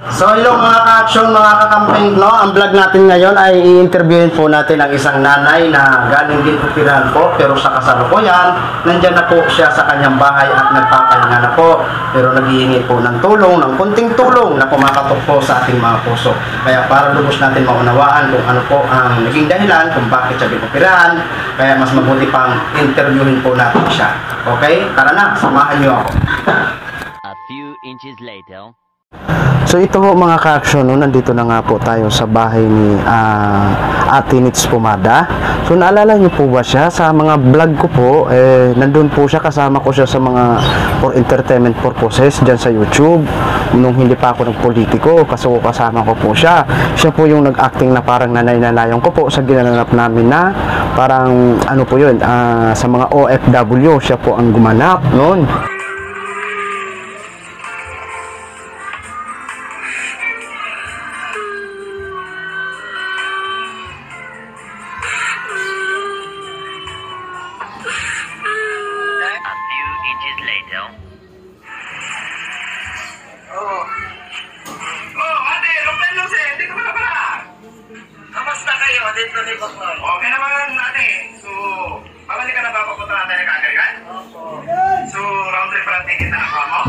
So hello mga ka-action, mga kakamping, no? Ang vlog natin ngayon ay i-interviewin po natin ang isang nanay na galing din operahan po, pero sa kasalukuyan, nandyan na po siya sa kanyang bahay at nagpapahinga na po. Pero naghihingi po ng tulong, ng kunting tulong na kumakatok po sa ating mga puso. Kaya para lubos natin maunawaan kung ano po ang naging dahilan kung bakit siya operahan, kaya mas mabuti pang interviewin po natin siya. Okay? Tara na, samahan niyo ako. A few inches later. So ito po mga ka-action, no, nandito na nga po tayo sa bahay ni Ate Nits Pomada. So naalala niyo po ba siya sa mga vlog ko po, nandun po siya, kasama ko siya sa mga for entertainment purposes dyan sa YouTube. Nung hindi pa ako nagpolitiko, kasama ko po siya. Siya po yung nag-acting na parang nanay-nanayong ko po sa ginanap namin na parang ano po yun, sa mga OFW, siya po ang gumanap noon. Okay naman ate. So, babalik ka na ba papunta natin ng Kagarigan? Opo. So, round trip lang ticket na nakuha mo?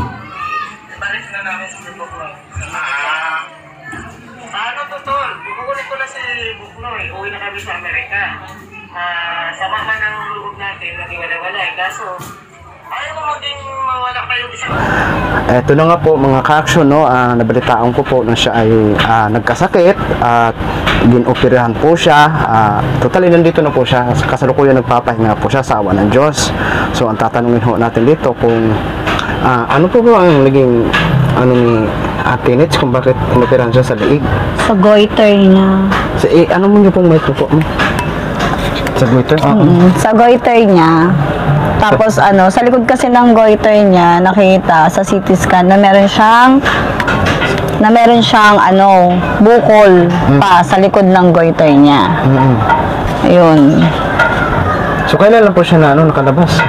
Balik na namin sa Buknoy. Ano to, tol? Kukunin ko na si Buknoy. Uwi na kami sa Amerika. Sa mama ng loob natin, naging wala-wala eh. Kaso, ayaw ko maging mawala kayo isang... Eto na nga po mga ka-action, no, nabalitaan ko po na siya ay nagkasakit at ginoperahan po siya. Totally nandito na po siya, kasalukuyan nagpapahinga po siya sa awa ng Diyos. So ang tatanungin ho natin dito kung ano po ba ang naging ano ni Ate Nits, kung bakit inoperahan siya sa liig? Sa goiter niya. Ano mo niyo pong may tupo mo? Sa goiter? Sa goiter niya. Tapos sa likod kasi ng goiter niya, nakita sa CT scan na meron siyang bukol pa sa likod ng goiter niya. Ayun. So kailan lang po siya nakalabas?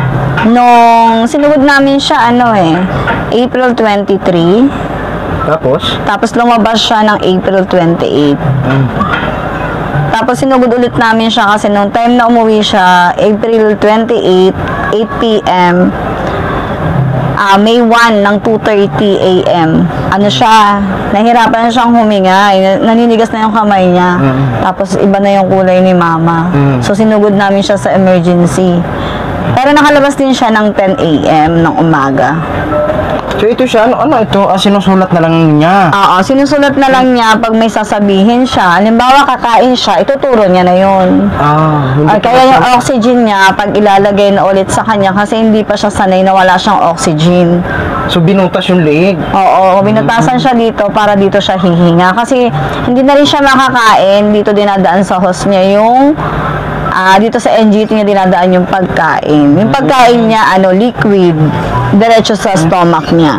Nung sinugod namin siya April 23. Tapos lumabas siya ng April 28. Tapos sinugod ulit namin siya kasi nung time na umuwi siya, April 28, 8 p.m. May 1 ng 2:30 a.m. Nahirapan siyang huminga, naninigas na yung kamay niya. Tapos iba na yung kulay ni mama. So sinugod namin siya sa emergency. Pero nakalabas din siya ng 10 a.m. ng umaga. So ito siya, sinusulat na lang niya? Oo, sinusulat na lang niya pag may sasabihin siya. Halimbawa, kakain siya, ituturo niya na yun. Kaya yung oxygen niya, pag ilalagay na ulit sa kanya, kasi hindi pa siya sanay na wala siyang oxygen. So binutas yung liig? Oo, binutasan siya dito para dito siya hihinga. Kasi hindi na rin siya makakain, dito dinadaan sa host niya yung dito sa NGT niya dinadaan yung pagkain. Yung pagkain niya, liquid, diretso sa stomach niya.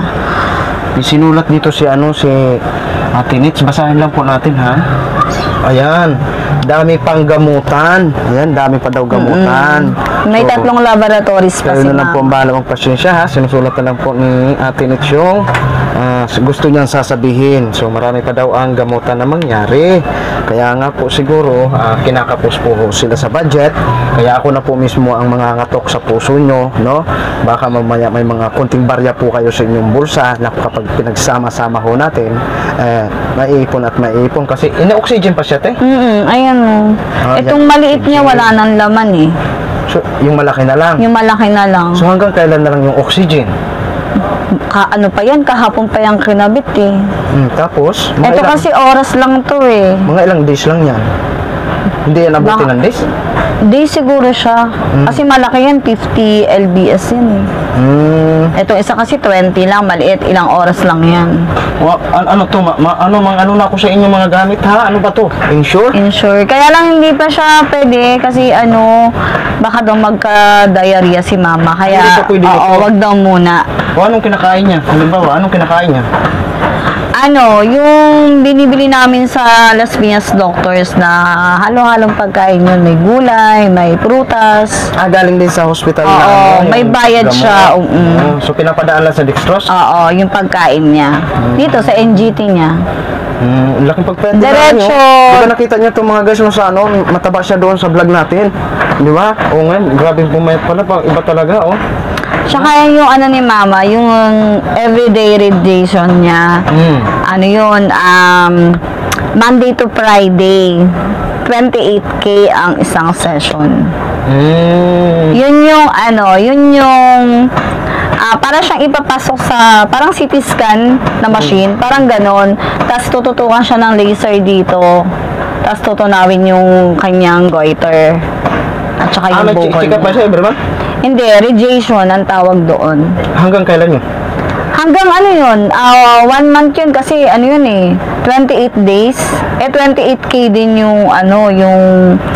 Sinulat dito si Ate Nits. Basahin lang po natin, ha? Ayan, dami pang gamutan. Ayan, dami pa daw gamutan. May 3 laboratories pa si na lang po ang bahala magpasensya, ha? Sinusulat na lang po ni Ate Nits yung gusto niyang sasabihin. So marami pa daw ang gamutan na mangyari. Kaya nga po siguro kinakapos po sila sa budget. Kaya ako na po mismo ang mga ngatok sa puso nyo, no? Baka mamaya may mga konting barya po kayo sa inyong bulsa na kapag pinagsama-sama ho natin, maiipon at maiipon. Kasi ina-oxygen pa siya, te? Ayan o. Itong maliit niya wala nang laman eh. So yung malaki na lang? Yung malaki na lang. So hanggang kailan na lang yung oxygen? Kahapon pa yung kinabit eh. Tapos? Ito kasi oras lang to eh. Mga ilang days lang yan? Hindi yan abutin ng days? Days siguro siya. Kasi malaki yan, 50 lbs yan eh. Ito isa kasi 20 lang, maliit, ilang oras lang yan. Ano to? Ano na ako sa inyong mga gamit, ha? Ano ba to? Insure? Insure. Kaya lang hindi pa siya pwede kasi baka daw magka-diarrhea si mama. Kaya, wag daw muna. O anong kinakain niya? Halimbawa, anong kinakain niya? Yung binibili namin sa Las Piñas Doctors na halo-halong pagkain yun. May gulay, may prutas. Galing din sa hospital na Oo, ano, may yung bayad gamot. siya. So, pinapadaan lang sa dextrose? Oo, yung pagkain niya. Dito sa NGT niya. Laking pagpwede Diretso. Di ba nakita niyo itong mga guys no, sa ano, mataba siya doon sa vlog natin. Di ba? Oo nga, grabe pumayat pala. Iba talaga, oh. Tsaka yung ano ni Mama, yung everyday radiation niya. Ano yun, Monday to Friday. 28K ang isang session. Yun yung para siyang ipapasok sa parang CT scan na machine, parang ganon. Tapos tututukan siya ng laser dito. Tapos tutunawin yung kanyang goiter. At saka yung bukol. Check up ba siya, everyone? Hindi, radiation ang tawag doon. Hanggang kailan yun? Hanggang ano yun, 1 month yun kasi ano yun 28 days. 28K din yung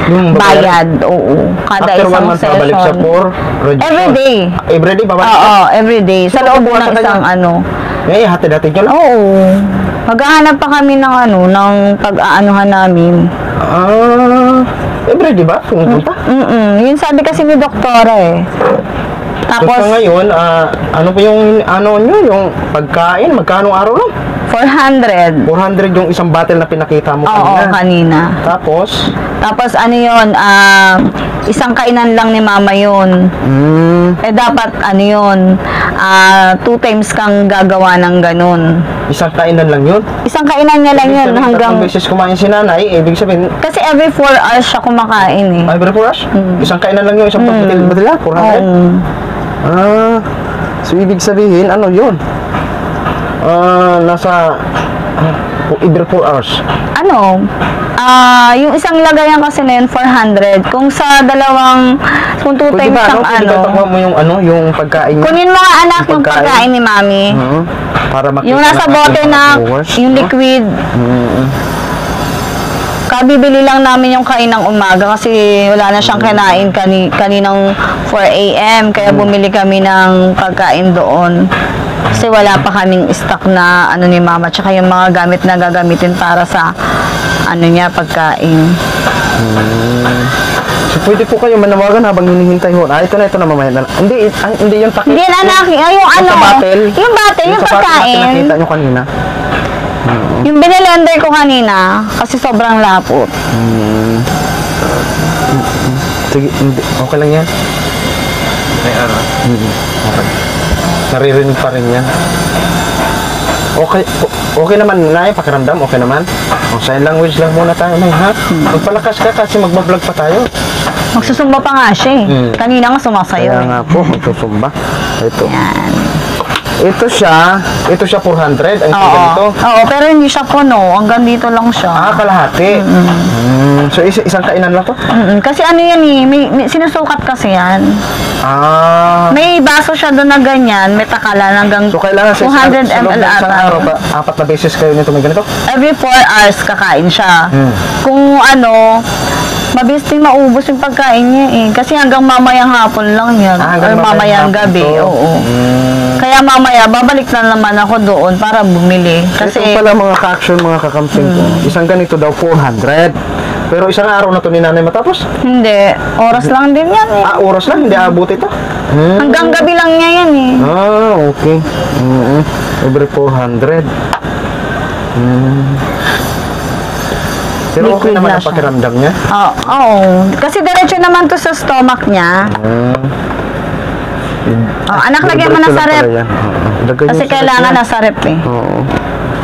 Yung bayad. Oo. Kada After 1 isang month, babalik siya session. for radiation. Everyday. Everyday, babalik siya? Oo, everyday. Sa loob ng isang hatid-hatid nyo lang? Oo. Maghahanap pa kami ng ng pag-aanuhan namin. Everyday ba? Pumupunta? Yun sabi kasi ni doktora Tapos, So, ngayon, ano pa yung, nyo, yung pagkain, magkano araw lang? 400. 400 yung isang bottle na pinakita mo Oo, kanina. kanina. Tapos, Yun, isang kainan lang ni Mama yun. Dapat, 2 times kang gagawa ng ganun. isang kainan lang yun. Isang kainan niya lang yun hanggang... Tatlong beses kumain si nanay, ibig sabihin, Kasi every 4 hours siya kumakain every 4 hours? Isang kainan lang yun, isang pagbatil-batila, 400? So, ibig sabihin, ano yun? Nasa every 4 hours. Yung isang lagayan kasi na yun, 400. Kung sa kung 2 Pwede times ba, ang pwede ba takuha mo yung pagkain niya? Kunin mo nga anak yung pagkain ni Mami. Para makita Yung nasa ng ating bote mga na, viewers, yung no? liquid. Kabibili lang namin yung kain ng umaga kasi wala na siyang kinain kaninang 4 a.m. Kaya bumili kami ng pagkain doon. Kasi wala pa kaming stock na ni Mama. Tsaka yung mga gamit na gagamitin para sa niya pagkain. So, pwede po kayo manawagan habang hinihintay ho. Ito na mamaya na. Hindi yung takip. Hindi na yung Sa bottle. Yung bottle, yung sa bottle na pagkain. pinakita nyo kanina. Yung binilender ko kanina kasi sobrang lapot. Sige, okay lang yan. Okay. Naririnig pa rin yan. Okay naman, Nay, pakiramdam, okay naman. Sign language lang muna tayo, Nay, ha? Magpalakas ka kasi magbablog pa tayo. Magsusumba pa nga siya Kanina nga sumasayo. Kaya nga po, magsusumba. Ito. Yan. Ito siya 400 ang ganito. Oo, pero hindi siya puno. Hanggang dito lang siya. Kalahati. So, isang kainan lang to? Kasi yan may sinusukat kasi yan. May baso siya doon na ganyan, may takalan hanggang So, kailangan sa 200 sa loob ml ng isang ata. araw, 4 na beses kayo nito may ganito? Every 4 hours kakain siya. Kung mabilis din maubos yung pagkain niya Kasi hanggang mamayang hapon lang yan. Hanggang Or mamayang hapon gabi. to. Oo. Kaya mamaya, babalik na naman ako doon para bumili. Kasi Kasi, ito pala mga ka-action, mga kakamping ko. Isang ganito daw, 400. Pero isang araw na to ni nanay matapos? hindi. Oras lang din yan Oras lang, hindi abot ito. Hanggang gabi lang niya yan Okay. Every 400. Pero okay Liquid naman na ang siya. pakiramdam niya. Oo. Kasi diretso naman to sa stomach niya. Anak, lagyan mo na sa rep. Kasi kailangan nasa rep Oo.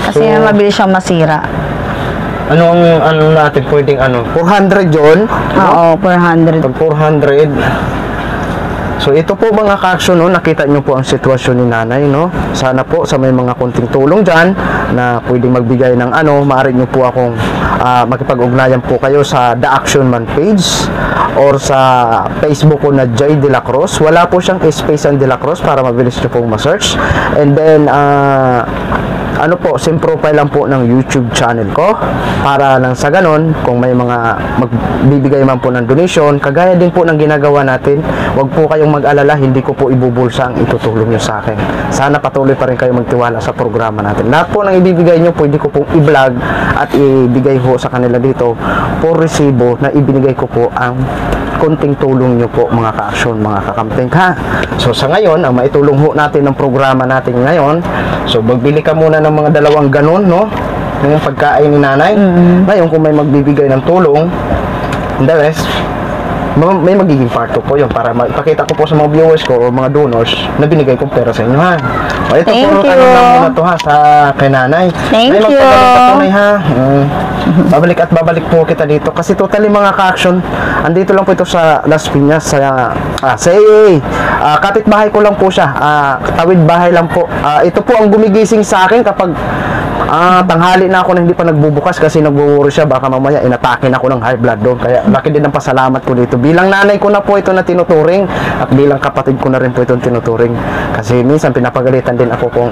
Kasi So, mabilis siyang masira. Ano natin pwedeng 400 yun? Oo, 400. Pag 400. So ito po mga ka-action, nakita nyo po ang sitwasyon ni nanay, Sana po sa may mga konting tulong dyan na pwedeng magbigay ng maaari nyo po akong makipag-ugnayan po kayo sa The Action Man page or sa Facebook ko na Joy De La Cruz. Wala po siyang space ang De La Cruz para mabilis nyo pong ma-search. And then ano po, same profile lang po ng YouTube channel ko para lang sa ganon, kung may mga magbibigay man po ng donation, kagaya din po ng ginagawa natin, wag po kayong mag-alala, hindi ko po ibubulsa ang itutulong nyo sa akin. Sana patuloy pa rin kayo magtiwala sa programa natin. Lahat po ng ibibigay nyo, pwede ko pong i-vlog at ibigay ho sa kanila dito por resibo na ibinigay ko po ang konting tulong nyo po mga ka-aksyon, mga kakamping ha. So sa ngayon, ang maitulong ho natin ng programa natin ngayon, so magbili ka muna ng mga 2 ganon, no? Yung pagkain ni nanay. Ngayon, kung may magbibigay ng tulong, the rest, may magiging part 2 po yun para maipakita ko po sa mga viewers ko o mga donors na binigay kong pera sa inyo ha. O ito Thank po, you. ano lang muna to ha sa kay nanay. Thank Nay, you. magpagaling ka tunay ha. Babalik at babalik po kita dito kasi totally mga ka-action, andito lang po ito sa Las Piñas sa kapitbahay ko lang po siya, tawid bahay lang po. Ito po ang gumigising sa akin kapag tanghali na ako na hindi pa nagbubukas kasi nagwo-worry siya baka mamaya inatakin ako ng high blood doon. Kaya laki din ang pasalamat ko dito. Bilang nanay ko na po ito na tinuturing at bilang kapatid ko na rin po itong tinuturing. Kasi minsan pinapagalitan din ako kung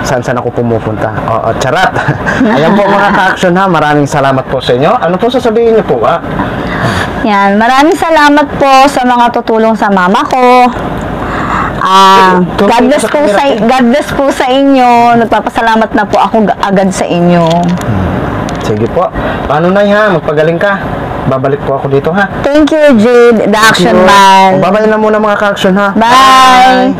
saan ako pumupunta. Charat. Ayan po mga ka-action ha. Maraming salamat po sa inyo. Ano po sasabihin niyo po Yan, maraming salamat po sa mga tutulong sa mama ko. God bless po sa inyo. Nagpapasalamat na po ako agad sa inyo. Sige po. Paano na ha? Magpagaling ka. Babalik po ako dito ha. Thank you, Jade, the action man. Babay na muna mga ka-action ha. Bye.